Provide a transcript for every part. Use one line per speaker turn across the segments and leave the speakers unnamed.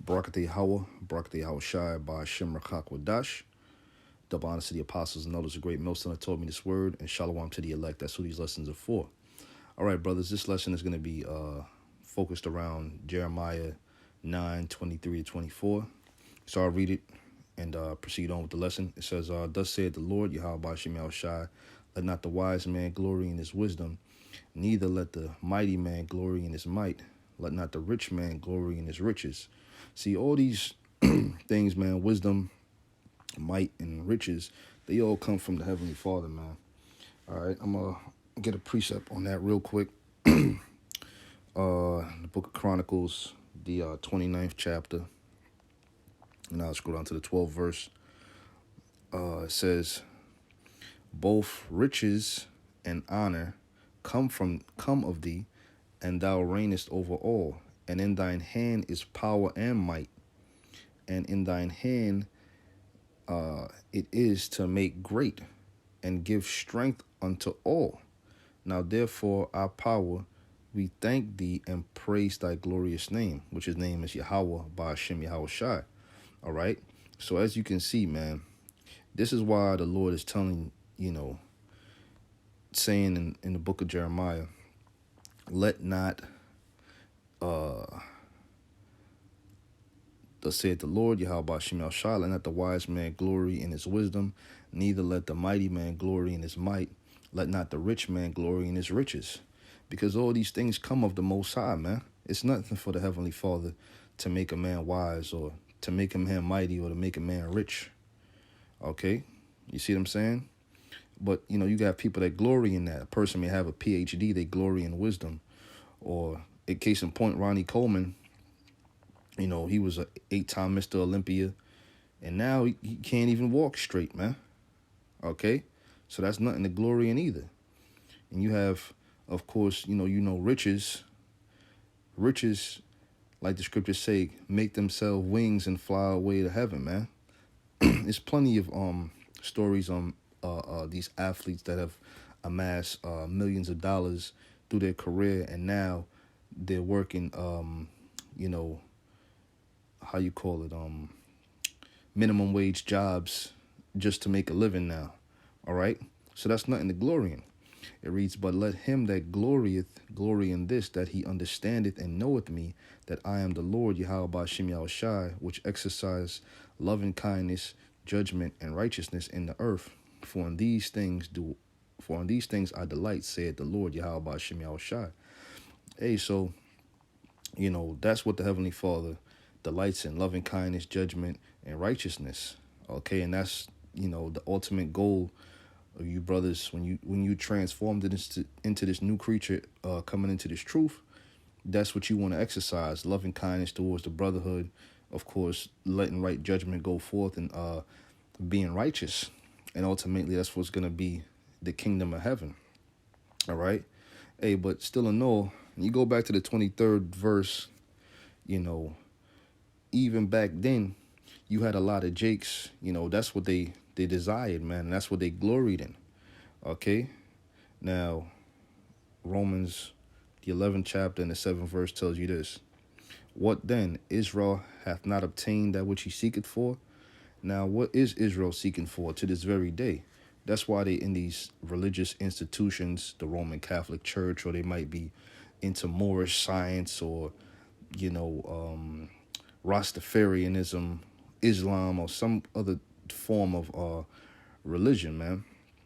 Barakateh Hawa, Barakateh Hawa Shai, by Shem Rakak Wadash. Double honor to the apostles and elders, a great millstone that taught me this word, and shalom to the elect. That's who these lessons are for. All right, brothers, this lesson is going to be focused around Jeremiah 9:23-24. So I'll read it and proceed on with the lesson. It says, Thus saith the Lord, Yahweh Bashem Yahushai, let not the wise man glory in his wisdom, neither let the mighty man glory in his might, let not the rich man glory in his riches. See, all these things, man, wisdom, might, and riches, they all come from the Heavenly Father, man. All right, I'm going to get a precept on that real quick. The book of Chronicles, the 29th chapter, and I'll scroll down to the 12th verse. It says, both riches and honor come of thee, and thou reignest over all. And in thine hand is power and might, and in thine hand it is to make great, and give strength unto all. Now therefore our power, we thank thee and praise thy glorious name, which his name is Yahweh by Hashem Yahweh Shai. All right. So as you can see, man, this is why the Lord is telling, saying in the book of Jeremiah, let not, thus saith the Lord, Yahweh Bashem Yahushai, let not the wise man glory in his wisdom, neither let the mighty man glory in his might, let not the rich man glory in his riches. Because all these things come of the Most High, man. It's nothing for the Heavenly Father to make a man wise or to make a man mighty or to make a man rich. Okay? You see what I'm saying? But, you got people that glory in that. A person may have a PhD, they glory in wisdom. Or, in case in point, Ronnie Coleman, he was an 8-time Mr. Olympia, and now he can't even walk straight, man. Okay? So that's nothing to glory in either. And you have, of course, riches. Riches, like the scriptures say, make themselves wings and fly away to heaven, man. There's plenty of stories on these athletes that have amassed millions of dollars through their career, and now they're working, how you call it, minimum wage jobs just to make a living now. All right? So that's nothing to glory in. It reads, but let him that glorieth glory in this, that he understandeth and knoweth me, that I am the Lord Yahweh Bashem Yahushai, which exercise loving kindness, judgment, and righteousness in the earth. For in these things I delight, saith the Lord Yahweh Bashem Yahushai. Hey, so, that's what the Heavenly Father delights in, loving kindness, judgment, and righteousness. Okay, and that's, the ultimate goal of you brothers when you transformed it into this new creature, coming into this truth. That's what you want to exercise: loving kindness towards the brotherhood, of course, letting right judgment go forth, and being righteous. And ultimately, that's what's going to be the kingdom of heaven. All right. Hey, but still in all, you go back to the 23rd verse, even back then, you had a lot of Jakes. That's what they desired, man. And that's what they gloried in. Okay. Now, Romans, the 11th chapter and the 7th verse tells you this. What then? Israel hath not obtained that which he seeketh for. Now, what is Israel seeking for to this very day? That's why they in these religious institutions, the Roman Catholic Church, or they might be into Moorish science, or, Rastafarianism, Islam, or some other form of religion, man.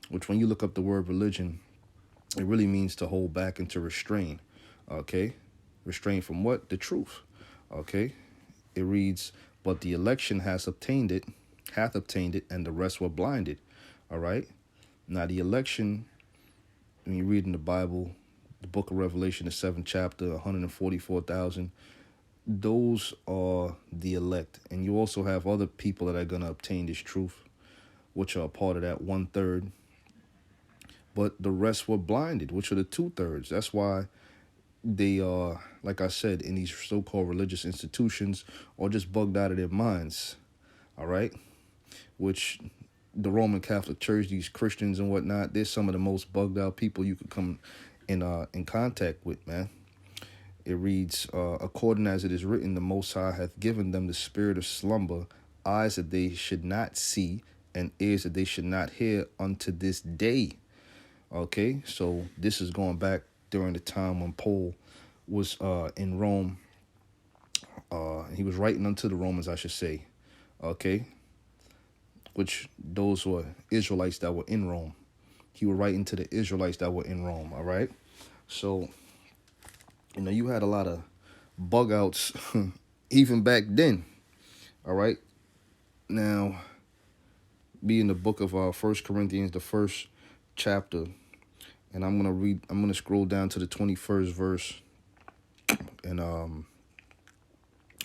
Which when you look up the word religion, it really means to hold back and to restrain. Okay? Restrain from what? The truth. Okay? It reads, but the election hath obtained it, and the rest were blinded. All right? Now, the election, when you read in the Bible, the book of Revelation, the 7th chapter, 144,000, those are the elect. And you also have other people that are going to obtain this truth, which are a part of that 1/3. But the rest were blinded, which are the 2/3. That's why they are, like I said, in these so-called religious institutions, or just bugged out of their minds. All right? Which the Roman Catholic Church, these Christians and whatnot, they're some of the most bugged out people you could come in contact with, man. It reads, according as it is written, the Most High hath given them the spirit of slumber, eyes that they should not see, and ears that they should not hear unto this day. Okay, so this is going back during the time when Paul was in Rome. He was writing unto the Romans, I should say. Okay, which those were Israelites that were in Rome. He was writing to the Israelites that were in Rome. All right, so you had a lot of bug outs even back then. All right, now be in the book of 1 Corinthians, the first chapter, and I'm gonna scroll down to the 21st verse and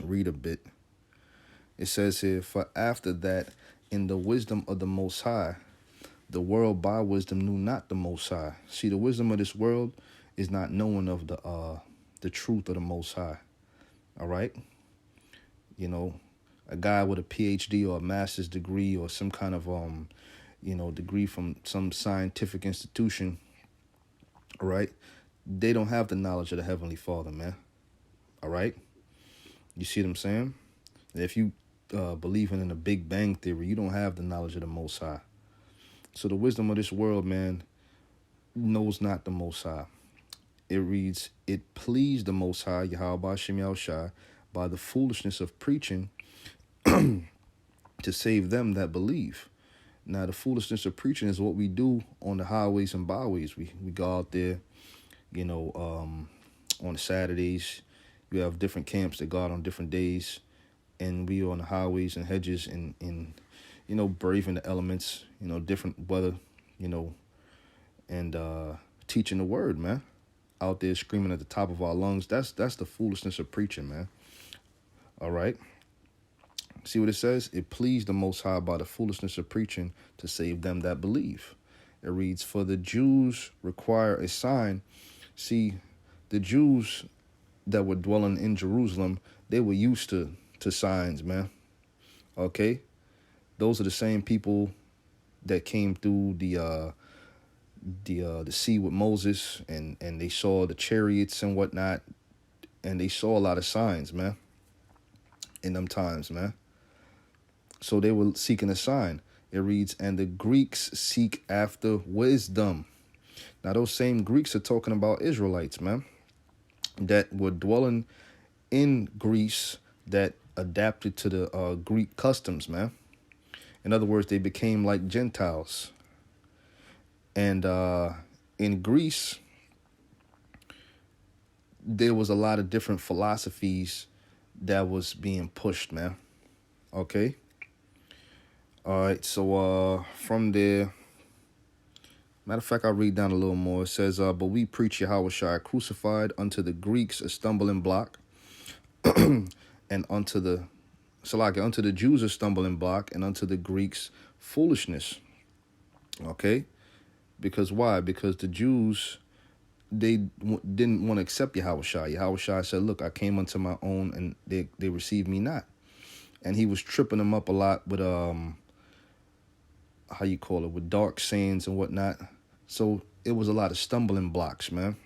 read a bit. It says here, for after that, in the wisdom of the Most High, the world by wisdom knew not the Most High. See, the wisdom of this world is not knowing of the truth of the Most High. All right, a guy with a PhD or a master's degree or some kind of degree from some scientific institution. All right, they don't have the knowledge of the Heavenly Father, man. All right, you see what I'm saying? If you believe in a Big Bang theory, you don't have the knowledge of the Most High. So the wisdom of this world, man, knows not the Most High. It reads, it pleased the Most High, Yahweh Shem Yahushai, by the foolishness of preaching to save them that believe. Now, the foolishness of preaching is what we do on the highways and byways. We go out there, on Saturdays. We have different camps that go out on different days. And we are on the highways and hedges and braving the elements, different weather, and teaching the word, man. Out there screaming at the top of our lungs. That's the foolishness of preaching, man. All right. See what it says? It pleased the Most High by the foolishness of preaching to save them that believe. It reads, for the Jews require a sign. See, the Jews that were dwelling in Jerusalem, they were used to signs, man. Okay? Those are the same people that came through the sea with Moses and they saw the chariots and whatnot, and they saw a lot of signs, man, in them times, man. So they were seeking a sign. It reads, and the Greeks seek after wisdom. Now, those same Greeks are talking about Israelites, man, that were dwelling in Greece, that adapted to the Greek customs, man. In other words, they became like Gentiles. And in Greece, there was a lot of different philosophies that was being pushed, man. Okay? All right, so from there, matter of fact, I'll read down a little more. It says, but we preach Yahushua crucified, unto the Greeks a stumbling block, and unto the Jews a stumbling block, and unto the Greeks foolishness. Okay? Because why? Because the Jews, they didn't want to accept Yahushua. Yahushua said, look, I came unto my own, and they received me not. And he was tripping them up a lot with with dark sayings and whatnot. So it was a lot of stumbling blocks, man.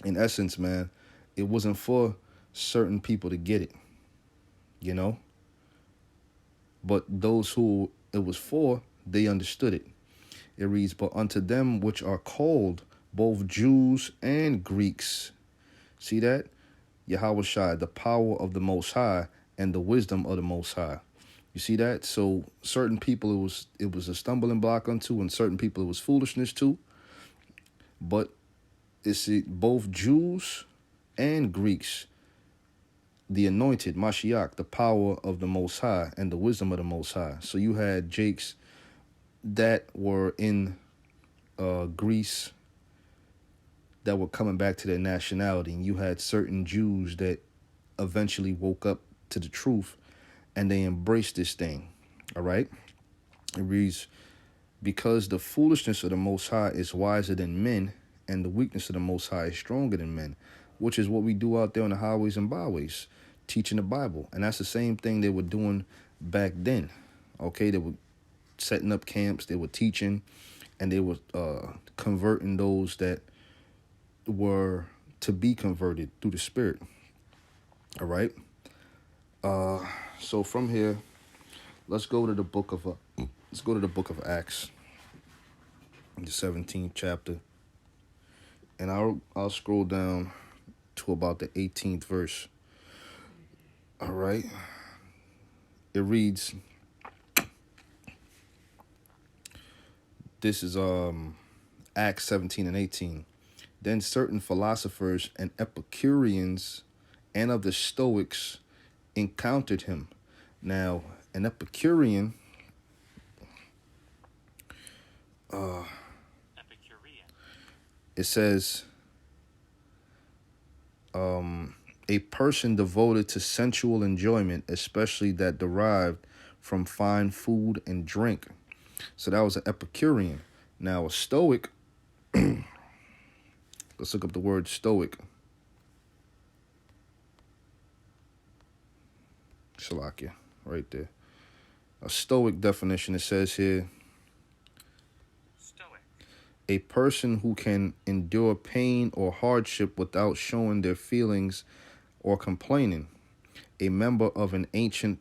In essence, man, it wasn't for certain people to get it, But those who it was for, they understood it. It reads, but unto them which are called, both Jews and Greeks. See that? Yahushua, the power of the Most High and the wisdom of the Most High. You see that? So certain people it was a stumbling block unto, and certain people it was foolishness to. But it's both Jews and Greeks, the anointed, Mashiach, the power of the Most High and the wisdom of the Most High. So you had Jakes that were in Greece that were coming back to their nationality, and you had certain Jews that eventually woke up to the truth and they embraced this thing. All right? It reads, because the foolishness of the Most High is wiser than men, and the weakness of the Most High is stronger than men, which is what we do out there on the highways and byways, teaching the Bible. And that's the same thing they were doing back then. Okay? They were setting up camps, they were teaching, and they were converting those that were to be converted through the Spirit. All right. So from here, let's go to the book of Acts, the 17th chapter, and I'll scroll down to about the 18th verse. All right. It reads, this is Acts 17 and 18. Then certain philosophers and Epicureans and of the Stoics encountered him. Now, an Epicurean, it says, a person devoted to sensual enjoyment, especially that derived from fine food and drink. So that was an Epicurean. Now, a Stoic, let's look up the word Stoic. Shalakia, right there. A Stoic definition, it says here, Stoic, a person who can endure pain or hardship without showing their feelings or complaining. A member of an ancient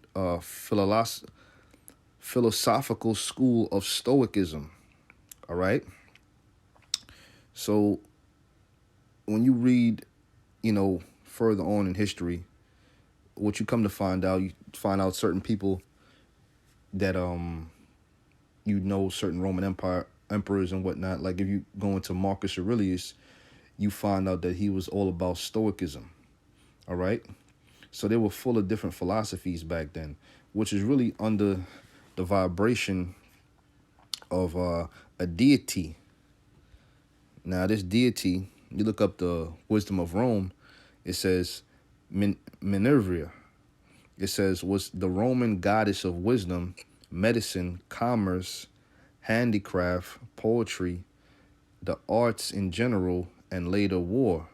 philosophical school of Stoicism. All right? So when you read, further on in history, what you come to find out, you find out certain people that certain Roman Empire emperors and whatnot. Like if you go into Marcus Aurelius, you find out that he was all about Stoicism. All right? So they were full of different philosophies back then, which is really under the vibration of a deity. Now, this deity, you look up the wisdom of Rome, it says Minerva. It says, was the Roman goddess of wisdom, medicine, commerce, handicraft, poetry, the arts in general, and later war.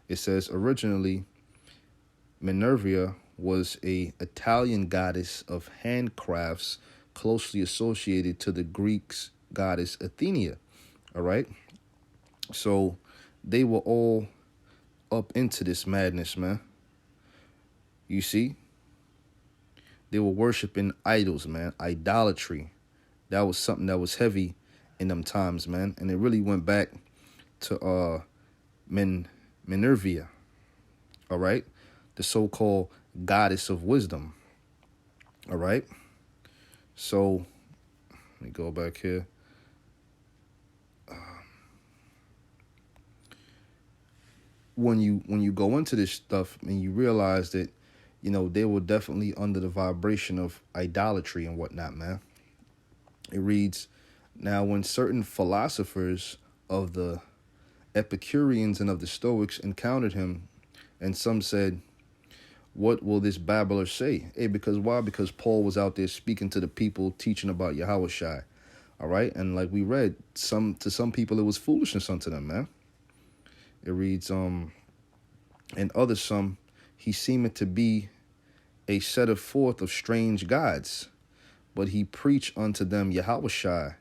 It says, originally, Minerva was an Italian goddess of handcrafts closely associated to the Greeks' goddess Athena. All right? So they were all up into this madness, man. You see? They were worshiping idols, man. Idolatry. That was something that was heavy in them times, man. And it really went back to Minerva. All right? The so-called goddess of wisdom. All right? So, let me go back here. When you go into this stuff and you realize that, they were definitely under the vibration of idolatry and whatnot, man. It reads, now when certain philosophers of the Epicureans and of the Stoics encountered him, and some said, what will this babbler say? Hey, because why? Because Paul was out there speaking to the people, teaching about Yahushua. All right? And like we read, to some people it was foolishness unto them, man. It reads, and others some, he seemeth to be a setter forth of strange gods, but he preached unto them Yahushua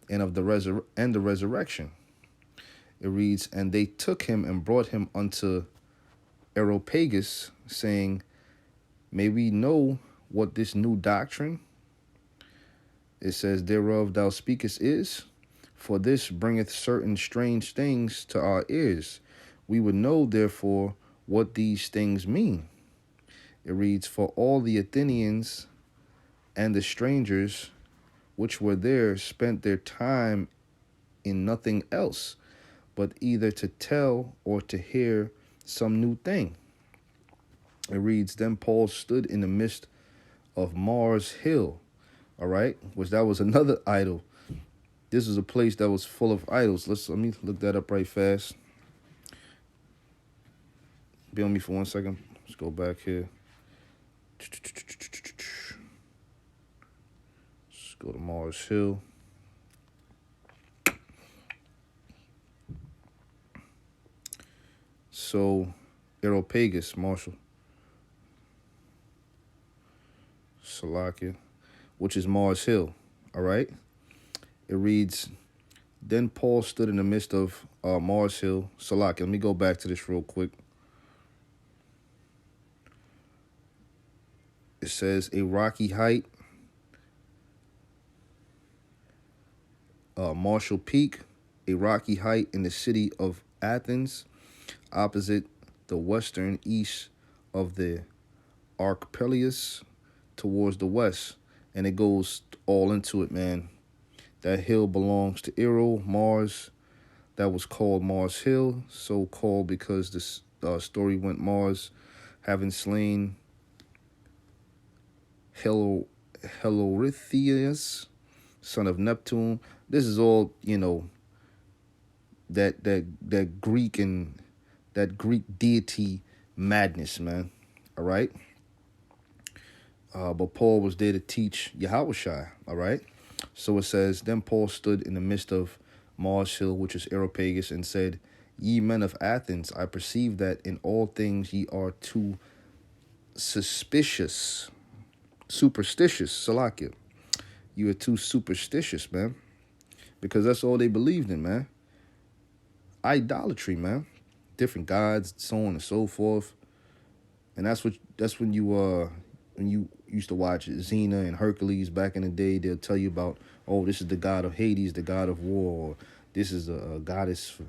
and of the resurrection. It reads, and they took him and brought him unto Areopagus, saying, may we know what this new doctrine, it says, thereof thou speakest is? For this bringeth certain strange things to our ears. We would know, therefore, what these things mean. It reads, for all the Athenians and the strangers which were there spent their time in nothing else, but either to tell or to hear some new thing. It reads, then Paul stood in the midst of Mars Hill, all right, which that was another idol. This is a place that was full of idols. Let me look that up right fast. Be on me for 1 second. Let's go back here. Let's go to Mars Hill. So, Areopagus, Marshall. Salakia, which is Mars Hill, all right? It reads, Then Paul stood in the midst of Mars Hill. Salaki, let me go back to this real quick. It says a rocky height, Marshall Peak, a rocky height in the city of Athens, opposite the western east of the Archipelagus towards the west. And it goes all into it, man. That hill belongs to Eero, Mars. That was called Mars Hill, so called because this story went Mars, having slain Helorithnius, son of Neptune. This is all, that Greek and that Greek deity madness, man. All right. But Paul was there to teach Yahushua. All right. So it says, then Paul stood in the midst of Mars Hill, which is Areopagus, and said, Ye men of Athens, I perceive that in all things ye are too superstitious. Salakia. You are too superstitious, man. Because that's all they believed in, man. Idolatry, man. Different gods, so on and so forth. And that's when you used to watch Xena and Hercules back in the day. They'll tell you about, oh, this is the god of Hades, the god of war, or this is a goddess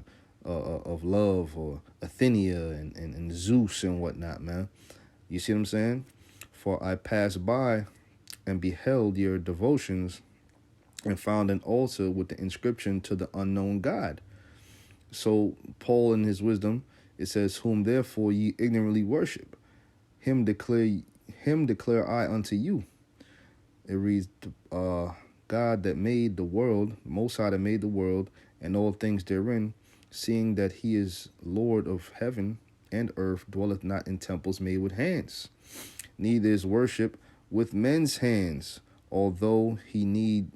of love, or Athenia and Zeus and whatnot, man. You see what I'm saying? For I passed by and beheld your devotions and found an altar with the inscription to the unknown God. So Paul in his wisdom, it says, whom therefore ye ignorantly worship, him declare I unto you. It reads, God that made the world, Most High that made the world and all things therein, seeing that he is Lord of heaven and earth, dwelleth not in temples made with hands, neither is worship with men's hands, although he needed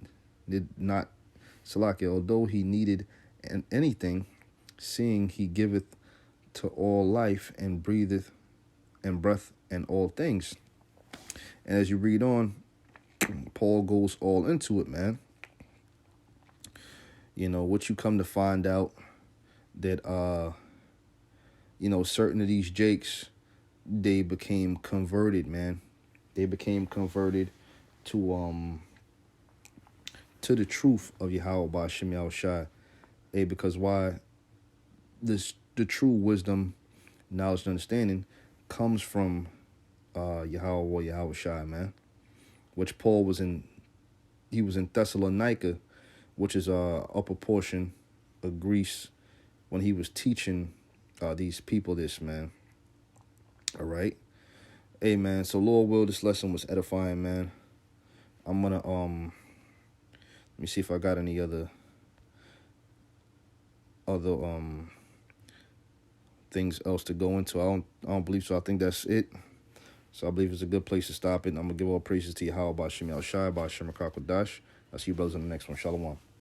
anything, seeing he giveth to all life and breatheth and breath and all things. And as you read on, Paul goes all into it, man. What you come to find out that, certain of these jakes, they became converted, man. They became converted to the truth of Yahweh Ba'Shem Yahushua. Because why? The true wisdom, knowledge, and understanding comes from Yahushua, man. Which Paul was in. He was in Thessalonica, which is upper portion of Greece, when he was teaching these people this, man. All right. Hey, man, so Lord will, this lesson was edifying, man. I'm gonna let me see if I got any other things else to go into. I don't believe so. I think that's it. So I believe it's a good place to stop it. And I'm gonna give all praises to Yahweh Ba'Shem Yahushua, Ba'Shem Rakakwadash. I'll see you brothers in the next one. Shalom.